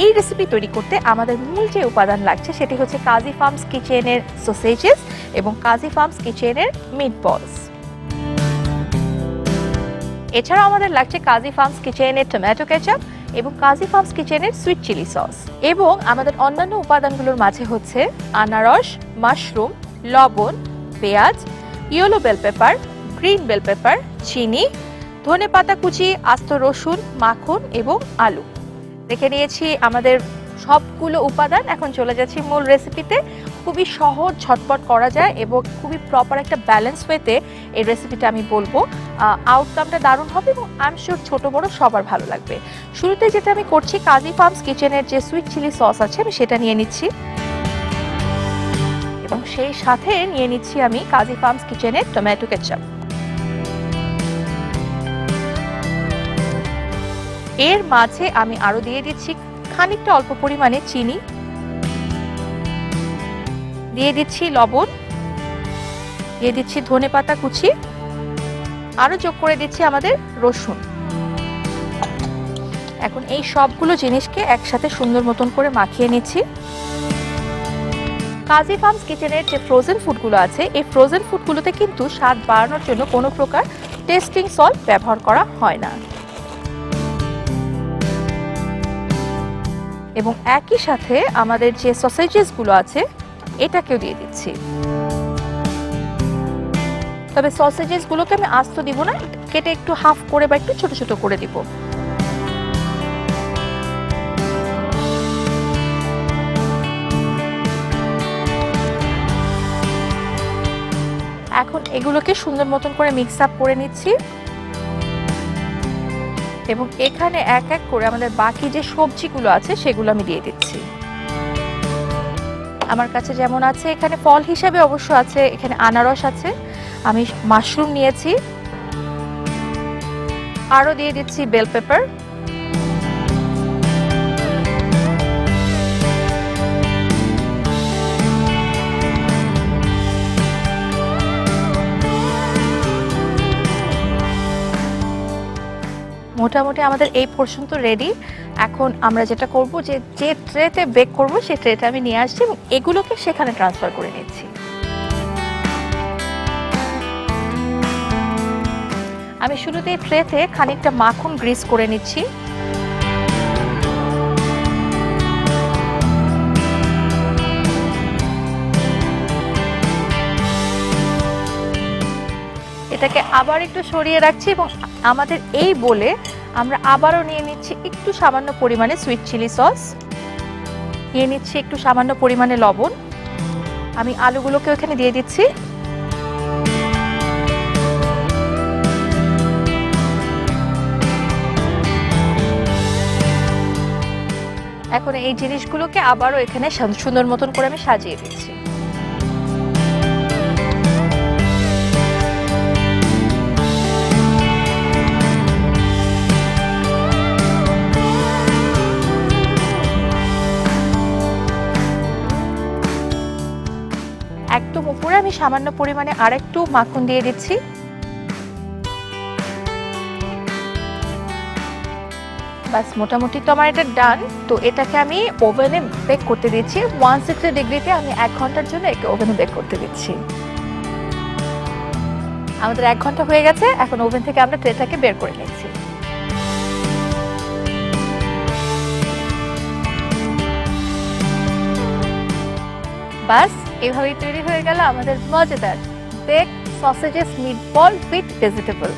এই রেসিপি তৈরি করতে আমাদের মূল যে উপাদান লাগছে সেটি হচ্ছে কাজী ফার্মস কিচেনের সসেজেস এবং কাজী ফার্মস কিচেনের মিটবলস। এছাড়াও আমাদের লাগছে কাজী ফার্মস কিচেনের টমেটো কেচাপ এবং কাজী ফার্মস কিচেনের সুইট চিলি সস। এবং আমাদের অন্যান্য উপাদানগুলোর মাঝে হচ্ছে আনারস, মাশরুম, লবণ, পেঁয়াজ, yellow bell pepper, green bell pepper, চিনি, ধনেপাতা কুচি, আস্ত রসুন, মাখন এবং আলু। দেখে নিয়েছি আমাদের সবগুলো উপাদান। এখন চলে যাচ্ছি মূল রেসিপিতে। খুবই সহজ, ঝটপট করা যায় এবং খুবই প্রপার একটা ব্যালেন্স ওয়েতে এই রেসিপিটা আমি বলবো। আউটকামটা দারুণ হবে এবং আই এম শিওর ছোট বড় সবার ভালো লাগবে। শুরুতে যেটা আমি করছি, কাজী ফার্মস কিচেনের যে সুইট চিলি সস আছে আমি সেটা নিয়ে নিচ্ছি এবং সেই সাথে নিয়ে নিচ্ছি আমি কাজী ফার্মস কিচেনের টমেটো কেচাপ। এর মাঝে আমি আরো দিয়ে দিচ্ছি খানিকটা অল্প পরিমাণে চিনি, দিয়ে দিচ্ছি লবণ, দিয়ে দিচ্ছি ধনেপাতা কুচি, আরো যোগ করে দিচ্ছি আমাদের রসুন। এখন এই সবগুলো জিনিসকে একসাথে সুন্দর মতন করে মাখিয়ে নিচ্ছি। কাজী ফার্মস কিচেনের যে ফ্রোজেন ফুডগুলো আছে এই ফ্রোজেন ফুডগুলোতে কিন্তু স্বাদ বাড়ানোর জন্য কোনো প্রকার টেস্টিং সল্ট ব্যবহার করা হয় না। এবং একই সাথে আমাদের যে সসেজেসগুলো আছে এটাকেও দিয়ে দিচ্ছি। তবে সসেজেসগুলোকে আমি আস্ত দিব না, কেটে একটু হাফ করে বা একটু ছোট ছোট করে দিব। এখন এগুলোকে সুন্দর মতন করে মিক্স আপ করে নিচ্ছি এবং এখানে এক এক করে আমাদের বাকি যে সবজিগুলো আছে সেগুলো আমি দিয়ে দিচ্ছি। আমার কাছে যেমন আছে, এখানে ফল হিসেবে অবশ্য আছে, এখানে আনারস আছে, আমি মাশরুম নিয়েছি, আরো দিয়ে দিচ্ছি বেল পেপার, মোটামুটি আমাদের এই পোরশন তো রেডি। এখন আমরা যেটা করব, যে ট্রেতে বেক করব সেই ট্রেটা আমি নিয়ে আসছি এবং এগুলোকে সেখানে ট্রান্সফার করে নিচ্ছি। আমি শুরুতে ট্রেতে খানিকটা মাখন গ্রিস করে নিচ্ছি। এটাকে আবার একটু সরিয়ে রাখছি এবং আমাদের এই বলে আমরা আবারও নিয়ে নিচ্ছি একটু সামান্য পরিমাণে সুইট চিলি সস, নিয়ে নিচ্ছি একটু সামান্য পরিমাণে লবণ। আমি আলুগুলোকে ওখানে দিয়ে দিচ্ছি। এখন এই জিনিসগুলোকে আবারও এখানে সুন্দর মতন করে আমি সাজিয়ে দিচ্ছি। একদম উপরে আমি সামান্য পরিমাণে আরেকটু মাখন দিয়ে দিচ্ছি। বাস, মোটামুটি তো আমার এটা ডান। তো এটাকে আমি ওভেনে বেক করতে দিচ্ছি 160 ডিগ্রিতে। আমি 1 ঘন্টার জন্য একে ওভেনে বেক করতে দিচ্ছি। আমাদের 1 ঘন্টা হয়ে গেছে। এখন ওভেন থেকে আমরা ট্রেটাকে বের করে নিচ্ছি। বাস, এভাবেই তৈরি হয়ে গেল আমাদের মজাদার bake sausages meatball with vegetable.